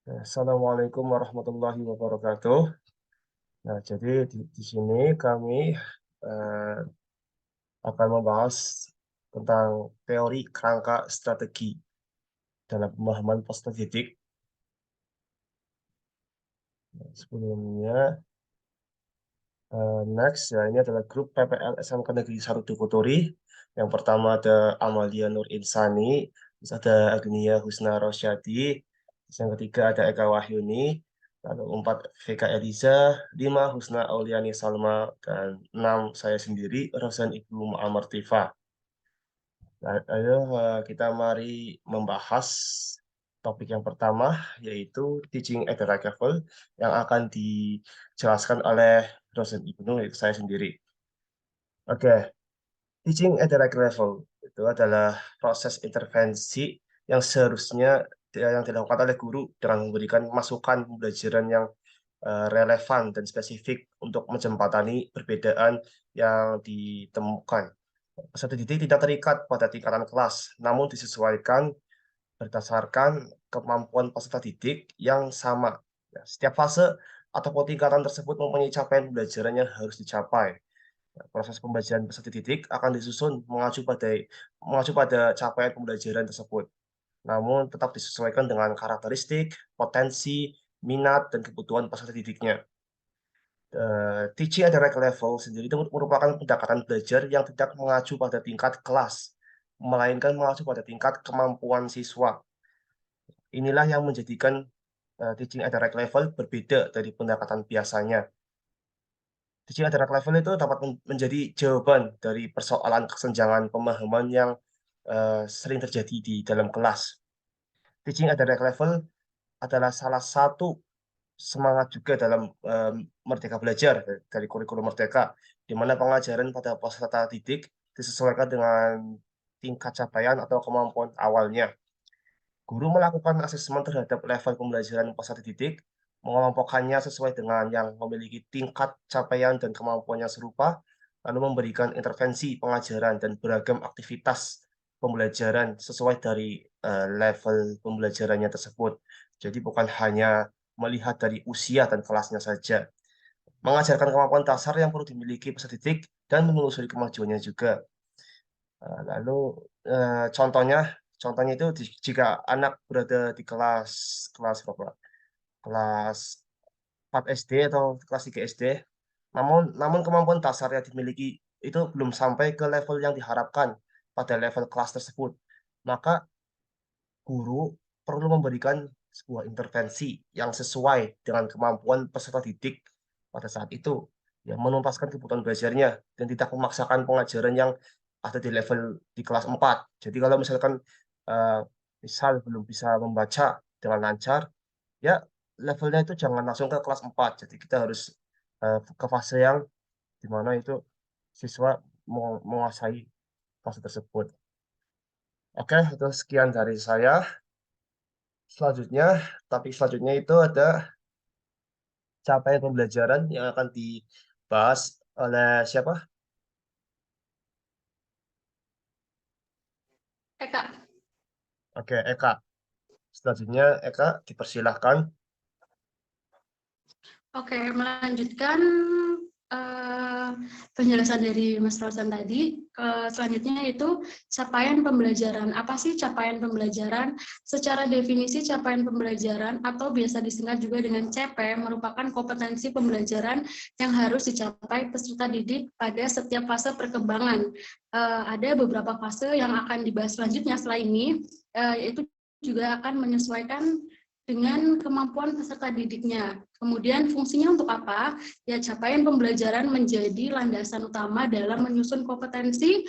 Assalamualaikum warahmatullahi wabarakatuh. Nah, jadi di sini kami eh, akan membahas tentang teori kerangka strategi dalam pemahaman peserta didik. Nah, sebelumnya, next ya ini adalah grup PPL SMK Negeri 1 Turi. Yang pertama ada Amalia Nur Insani, terus ada Agnia Husna Rosyadi, terus yang ketiga ada Eka Wahyuni, lalu 4 VK Eliza, 5 Husna Auliani Salma, dan 6 saya sendiri Rosan Ibu Muammar Tifa. Nah, ayo kita mari membahas topik yang pertama, yaitu teaching at the right level yang akan dijelaskan oleh Rosan Ibnu, yaitu saya sendiri. Oke, teaching at the right level itu adalah proses intervensi yang seharusnya yang dilakukan oleh guru dengan memberikan masukan pembelajaran yang relevan dan spesifik untuk menjembatani perbedaan yang ditemukan. Peserta didik tidak terikat pada tingkatan kelas, namun disesuaikan berdasarkan kemampuan peserta didik yang sama. Ya, setiap fase atau tingkatan tersebut mempunyai capaian pembelajaran yang harus dicapai. Proses pembelajaran peserta didik akan disusun mengacu pada capaian pembelajaran tersebut, namun tetap disesuaikan dengan karakteristik, potensi, minat, dan kebutuhan peserta didiknya. Teaching at the right level sendiri itu merupakan pendekatan belajar yang tidak mengacu pada tingkat kelas, melainkan mengacu pada tingkat kemampuan siswa. Inilah yang menjadikan teaching at the right level berbeda dari pendekatan biasanya. Teaching at the right level itu dapat menjadi jawaban dari persoalan kesenjangan pemahaman yang sering terjadi di dalam kelas. Teaching at the right level adalah salah satu semangat juga dalam Merdeka Belajar dari kurikulum Merdeka, di mana pengajaran pada peserta didik disesuaikan dengan tingkat capaian atau kemampuan awalnya. Guru melakukan asesmen terhadap level pembelajaran peserta didik, mengelompokkannya sesuai dengan yang memiliki tingkat capaian dan kemampuan yang serupa, lalu memberikan intervensi pengajaran dan beragam aktivitas pembelajaran sesuai dari level pembelajarannya tersebut. Jadi bukan hanya melihat dari usia dan kelasnya saja. Mengajarkan kemampuan dasar yang perlu dimiliki peserta didik dan menelusuri kemajuannya juga. Lalu contohnya, contohnya itu jika anak berada di kelas kelas berapa? Kelas 4 SD atau kelas 3 SD, namun namun kemampuan dasar yang dimiliki itu belum sampai ke level yang diharapkan pada level kelas tersebut. Maka guru perlu memberikan sebuah intervensi yang sesuai dengan kemampuan peserta didik pada saat itu, yang menuntaskan kebutuhan belajarnya dan tidak memaksakan pengajaran yang ada di level di kelas 4. Jadi kalau misalkan eh, misal belum bisa membaca dengan lancar, ya levelnya itu jangan langsung ke kelas 4. Jadi kita harus ke fase yang di mana itu siswa menguasai fase tersebut. Oke, itu sekian dari saya. Selanjutnya, topik selanjutnya itu ada capaian pembelajaran yang akan dibahas oleh siapa? Kak, Oke, Eka. Selanjutnya, Eka, dipersilahkan. oke, melanjutkan eh, penjelasan dari Mas Rosan tadi. Selanjutnya itu capaian pembelajaran. Apa sih capaian pembelajaran? Secara definisi capaian pembelajaran atau biasa disingkat juga dengan CP merupakan kompetensi pembelajaran yang harus dicapai peserta didik pada setiap fase perkembangan. Ada beberapa fase yang akan dibahas selanjutnya setelah ini, yaitu juga akan menyesuaikan dengan kemampuan peserta didiknya. Kemudian fungsinya untuk apa? Ya, capaian pembelajaran menjadi landasan utama dalam menyusun kompetensi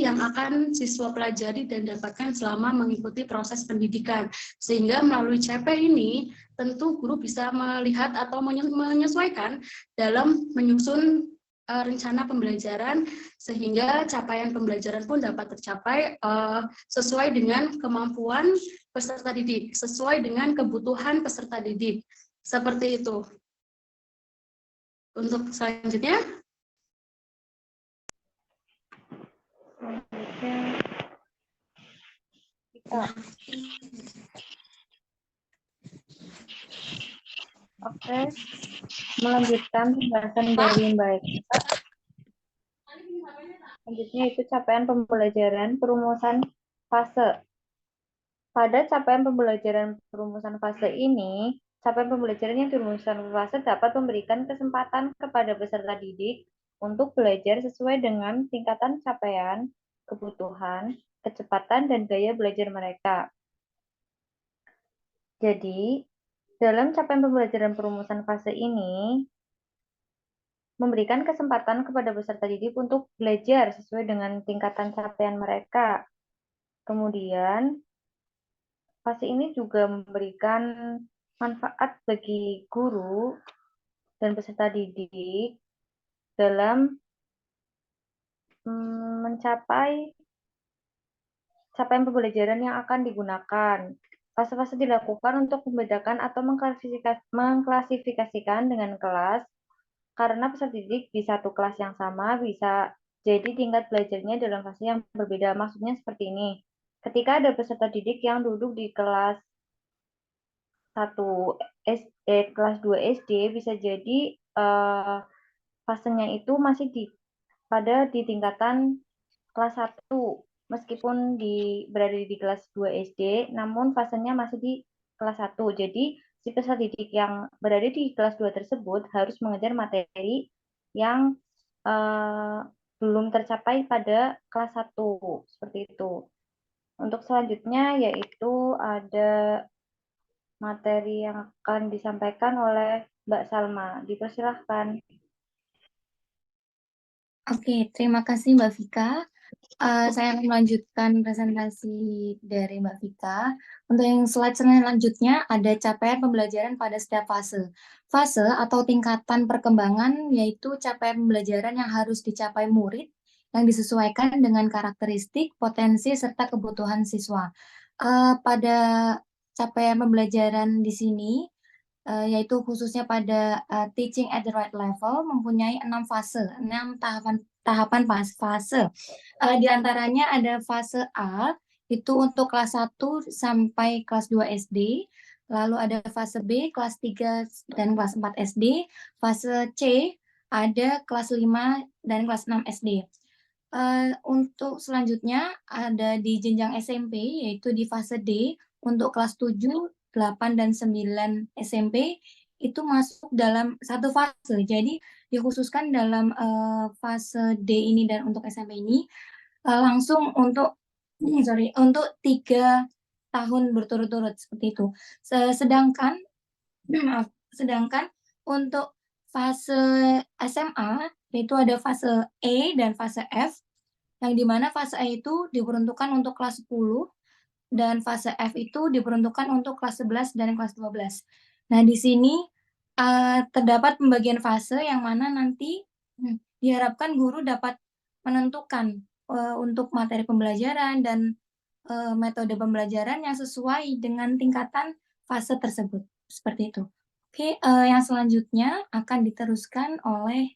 yang akan siswa pelajari dan dapatkan selama mengikuti proses pendidikan. Sehingga melalui CP ini, tentu guru bisa melihat atau menyesuaikan dalam menyusun rencana pembelajaran sehingga capaian pembelajaran pun dapat tercapai sesuai dengan kemampuan peserta didik, sesuai dengan kebutuhan peserta didik. Seperti itu. Untuk selanjutnya, Kita Oke, melanjutkan pembahasan dari Mbak Eka. Selanjutnya itu capaian pembelajaran perumusan fase. Pada capaian pembelajaran perumusan fase ini, capaian pembelajaran yang perumusan fase dapat memberikan kesempatan kepada peserta didik untuk belajar sesuai dengan tingkatan capaian, kebutuhan, kecepatan, dan gaya belajar mereka. Jadi, dalam capaian pembelajaran perumusan fase ini, memberikan kesempatan kepada peserta didik untuk belajar sesuai dengan tingkatan capaian mereka. Kemudian, fase ini juga memberikan manfaat bagi guru dan peserta didik dalam mencapai capaian pembelajaran yang akan digunakan. Fase-fase dilakukan untuk membedakan atau mengklasifikasikan dengan kelas, karena peserta didik di satu kelas yang sama bisa jadi tingkat belajarnya dalam fase yang berbeda. Maksudnya seperti ini. Ketika ada peserta didik yang duduk di kelas 1 kelas 2 SD, bisa jadi fasenya itu masih di tingkatan kelas 1. Meskipun berada di kelas 2 SD, namun fasenya masih di kelas 1. Jadi, si peserta didik yang berada di kelas 2 tersebut harus mengejar materi yang belum tercapai pada kelas 1. Seperti itu. Untuk selanjutnya yaitu ada materi yang akan disampaikan oleh Mbak Salma. Dipersilahkan. Oke, terima kasih Mbak Vika. Saya akan melanjutkan presentasi dari Mbak Vika. Untuk yang slide selanjutnya ada capaian pembelajaran pada setiap fase. Fase atau tingkatan perkembangan yaitu capaian pembelajaran yang harus dicapai murid yang disesuaikan dengan karakteristik, potensi, serta kebutuhan siswa. Pada capaian pembelajaran di sini, yaitu khususnya pada teaching at the right level, mempunyai 6 fase, 6 tahapan fase. Di antaranya ada fase A, itu untuk kelas 1 sampai kelas 2 SD. Lalu ada fase B, kelas 3 dan kelas 4 SD. Fase C, ada kelas 5 dan kelas 6 SD. Untuk selanjutnya ada di jenjang SMP, yaitu di fase D, untuk kelas 7, 8, dan 9 SMP, itu masuk dalam satu fase. Jadi dikhususkan dalam fase D ini dan untuk SMP ini, langsung untuk 3 tahun berturut-turut seperti itu. Sedangkan untuk fase SMA itu ada fase E dan fase F, yang dimana fase E itu diperuntukkan untuk kelas 10 dan fase F itu diperuntukkan untuk kelas 11 dan kelas 12. Nah, di sini terdapat pembagian fase yang mana nanti diharapkan guru dapat menentukan untuk materi pembelajaran dan metode pembelajaran yang sesuai dengan tingkatan fase tersebut. Seperti itu. Oke, yang selanjutnya akan diteruskan oleh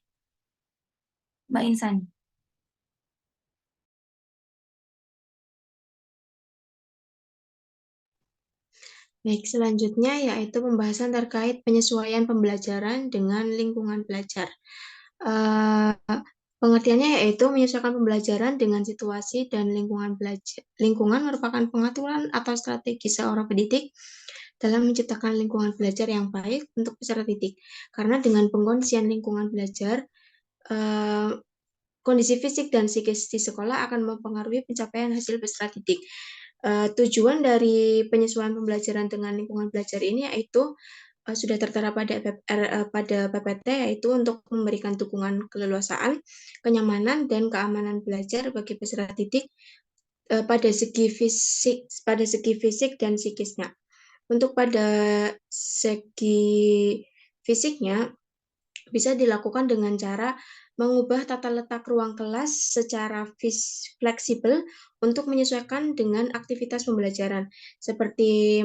Mbak Insan. Baik, selanjutnya yaitu pembahasan terkait penyesuaian pembelajaran dengan lingkungan belajar. Pengertiannya yaitu menyesuaikan pembelajaran dengan situasi dan lingkungan belajar. Lingkungan merupakan pengaturan atau strategi seorang pendidik dalam menciptakan lingkungan belajar yang baik untuk peserta didik. Karena dengan pengkondisian lingkungan belajar, kondisi fisik dan psikis di sekolah akan mempengaruhi pencapaian hasil peserta didik. Tujuan dari penyesuaian pembelajaran dengan lingkungan belajar ini yaitu sudah tertera pada PPT, yaitu untuk memberikan dukungan keleluasaan, kenyamanan, dan keamanan belajar bagi peserta didik pada segi fisik dan psikisnya. Untuk pada segi fisiknya bisa dilakukan dengan cara mengubah tata letak ruang kelas secara fleksibel untuk menyesuaikan dengan aktivitas pembelajaran, seperti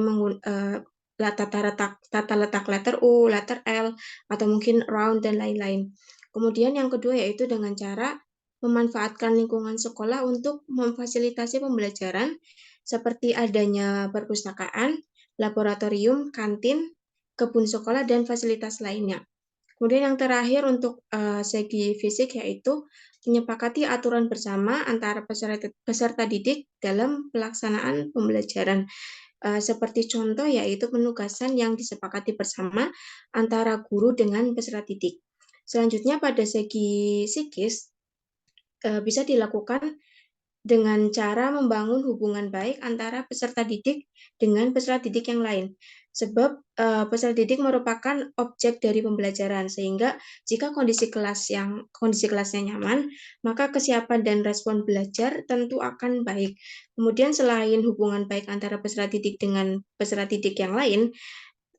tata letak letter U, letter L, atau mungkin round, dan lain-lain. Kemudian yang kedua yaitu dengan cara memanfaatkan lingkungan sekolah untuk memfasilitasi pembelajaran, seperti adanya perpustakaan, laboratorium, kantin, kebun sekolah, dan fasilitas lainnya. Kemudian yang terakhir untuk segi fisik yaitu menyepakati aturan bersama antara peserta didik dalam pelaksanaan pembelajaran. Seperti contoh yaitu penugasan yang disepakati bersama antara guru dengan peserta didik. Selanjutnya pada segi psikis bisa dilakukan dengan cara membangun hubungan baik antara peserta didik dengan peserta didik yang lain. Sebab peserta didik merupakan objek dari pembelajaran, sehingga jika kondisi kelasnya nyaman, maka kesiapan dan respon belajar tentu akan baik. Kemudian selain hubungan baik antara peserta didik dengan peserta didik yang lain,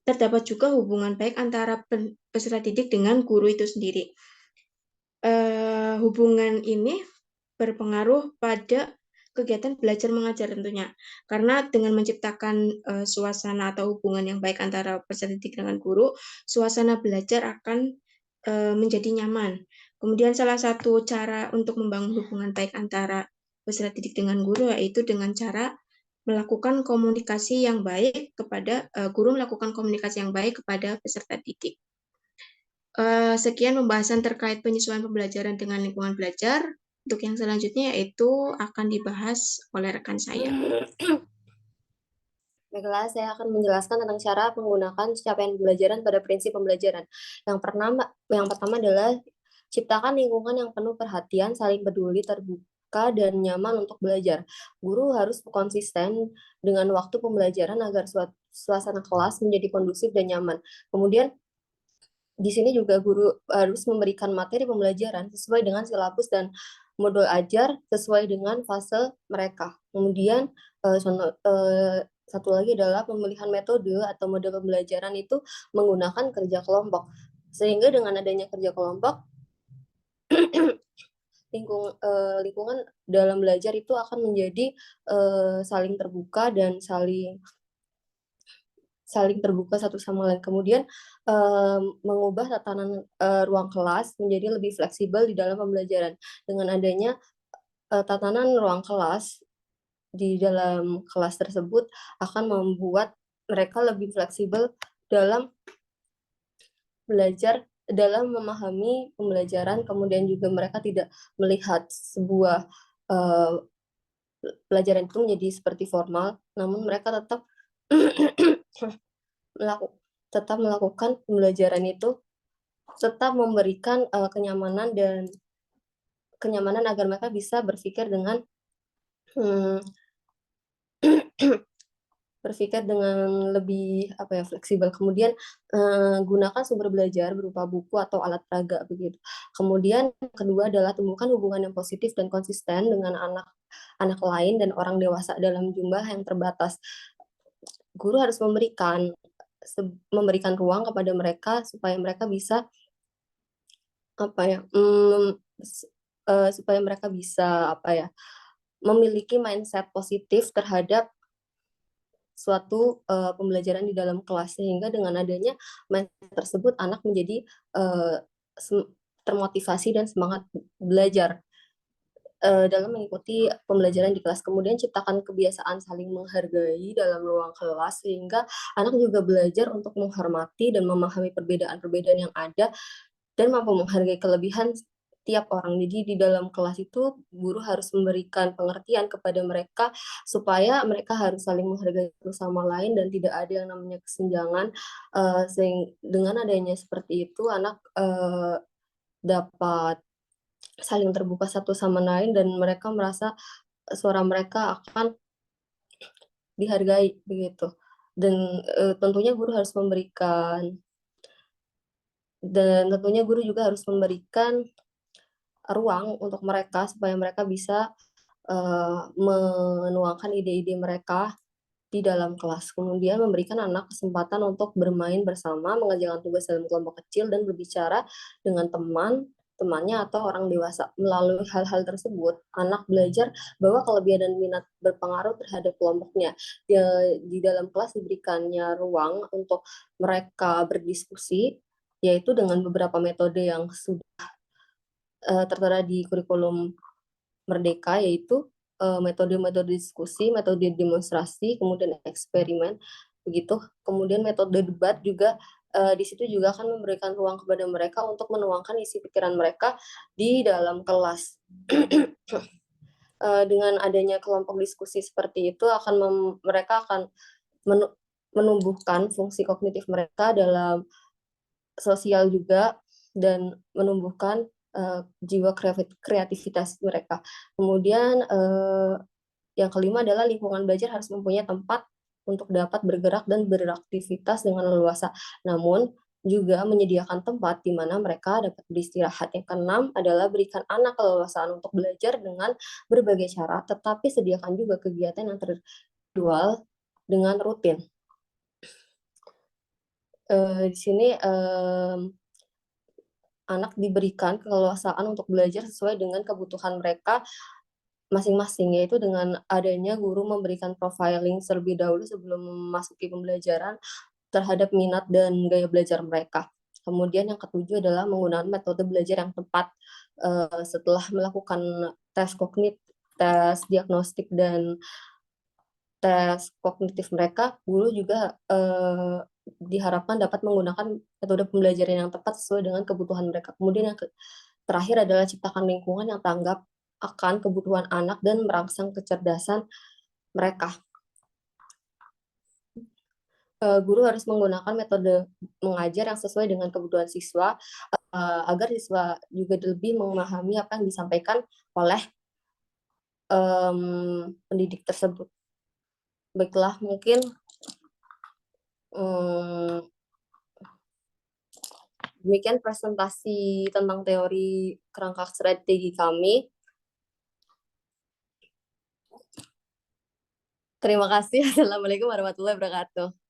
terdapat juga hubungan baik antara peserta didik dengan guru itu sendiri. Hubungan ini berpengaruh pada kegiatan belajar mengajar tentunya, karena dengan menciptakan suasana atau hubungan yang baik antara peserta didik dengan guru, suasana belajar akan menjadi nyaman. Kemudian salah satu cara untuk membangun hubungan baik antara peserta didik dengan guru yaitu dengan cara melakukan komunikasi yang baik kepada guru melakukan komunikasi yang baik kepada peserta didik. Sekian pembahasan terkait penyesuaian pembelajaran dengan lingkungan belajar. Untuk yang selanjutnya yaitu akan dibahas oleh rekan saya. Baiklah, saya akan menjelaskan tentang cara menggunakan capaian pembelajaran pada prinsip pembelajaran. Yang pertama adalah ciptakan lingkungan yang penuh perhatian, saling peduli, terbuka, dan nyaman untuk belajar. Guru harus konsisten dengan waktu pembelajaran agar suasana kelas menjadi kondusif dan nyaman. Kemudian di sini juga guru harus memberikan materi pembelajaran sesuai dengan silabus dan modul ajar sesuai dengan fase mereka. Kemudian satu lagi adalah pemilihan metode atau model pembelajaran itu menggunakan kerja kelompok. Sehingga dengan adanya kerja kelompok, lingkungan dalam belajar itu akan menjadi saling terbuka dan saling terbuka satu sama lain. Kemudian mengubah tatanan ruang kelas menjadi lebih fleksibel di dalam pembelajaran. Dengan adanya tatanan ruang kelas di dalam kelas tersebut akan membuat mereka lebih fleksibel dalam belajar, dalam memahami pembelajaran. Kemudian juga mereka tidak melihat sebuah pelajaran itu menjadi seperti formal, namun mereka tetap melakukan pembelajaran itu, tetap memberikan kenyamanan agar mereka bisa berpikir dengan lebih fleksibel. Kemudian gunakan sumber belajar berupa buku atau alat peraga begitu. Kemudian kedua adalah tumbuhkan hubungan yang positif dan konsisten dengan anak lain dan orang dewasa dalam jumlah yang terbatas. Guru harus memberikan ruang kepada mereka supaya mereka bisa memiliki mindset positif terhadap suatu pembelajaran di dalam kelas, sehingga dengan adanya mindset tersebut anak menjadi termotivasi dan semangat belajar dalam mengikuti pembelajaran di kelas. Kemudian ciptakan kebiasaan saling menghargai dalam ruang kelas, sehingga anak juga belajar untuk menghormati dan memahami perbedaan-perbedaan yang ada dan mampu menghargai kelebihan tiap orang. Jadi di dalam kelas itu guru harus memberikan pengertian kepada mereka supaya mereka harus saling menghargai satu sama lain dan tidak ada yang namanya kesenjangan. Dengan adanya seperti itu anak dapat saling terbuka satu sama lain dan mereka merasa suara mereka akan dihargai begitu. Dan tentunya guru juga harus memberikan ruang untuk mereka supaya mereka bisa menuangkan ide-ide mereka di dalam kelas. Kemudian memberikan anak kesempatan untuk bermain bersama, mengerjakan tugas dalam kelompok kecil, dan berbicara dengan temannya atau orang dewasa. Melalui hal-hal tersebut, anak belajar bahwa kelebihan dan minat berpengaruh terhadap kelompoknya. Di dalam kelas diberikannya ruang untuk mereka berdiskusi, yaitu dengan beberapa metode yang sudah tertera di kurikulum Merdeka, yaitu metode-metode diskusi, metode demonstrasi, kemudian eksperimen, begitu. Kemudian metode debat juga di situ juga akan memberikan ruang kepada mereka untuk menuangkan isi pikiran mereka di dalam kelas. Dengan adanya kelompok diskusi seperti itu mereka akan menumbuhkan fungsi kognitif mereka dalam sosial juga dan menumbuhkan jiwa kreativitas mereka. Kemudian yang kelima adalah lingkungan belajar harus mempunyai tempat untuk dapat bergerak dan beraktivitas dengan leluasa. Namun juga menyediakan tempat di mana mereka dapat beristirahat. Yang keenam adalah berikan anak keleluasaan untuk belajar dengan berbagai cara, tetapi sediakan juga kegiatan yang terjadwal dengan rutin. Di sini anak diberikan keleluasaan untuk belajar sesuai dengan kebutuhan mereka masing-masing, yaitu dengan adanya guru memberikan profiling terlebih dahulu sebelum memasuki pembelajaran terhadap minat dan gaya belajar mereka. Kemudian yang ketujuh adalah menggunakan metode belajar yang tepat. Setelah melakukan tes kognitif, tes diagnostik, dan tes kognitif mereka, guru juga diharapkan dapat menggunakan metode pembelajaran yang tepat sesuai dengan kebutuhan mereka. Kemudian yang terakhir adalah ciptakan lingkungan yang tanggap akan kebutuhan anak dan merangsang kecerdasan mereka. Guru harus menggunakan metode mengajar yang sesuai dengan kebutuhan siswa agar siswa juga lebih memahami apa yang disampaikan oleh pendidik tersebut. Baiklah, mungkin demikian presentasi tentang teori kerangka strategi kami. Terima kasih. Assalamualaikum warahmatullahi wabarakatuh.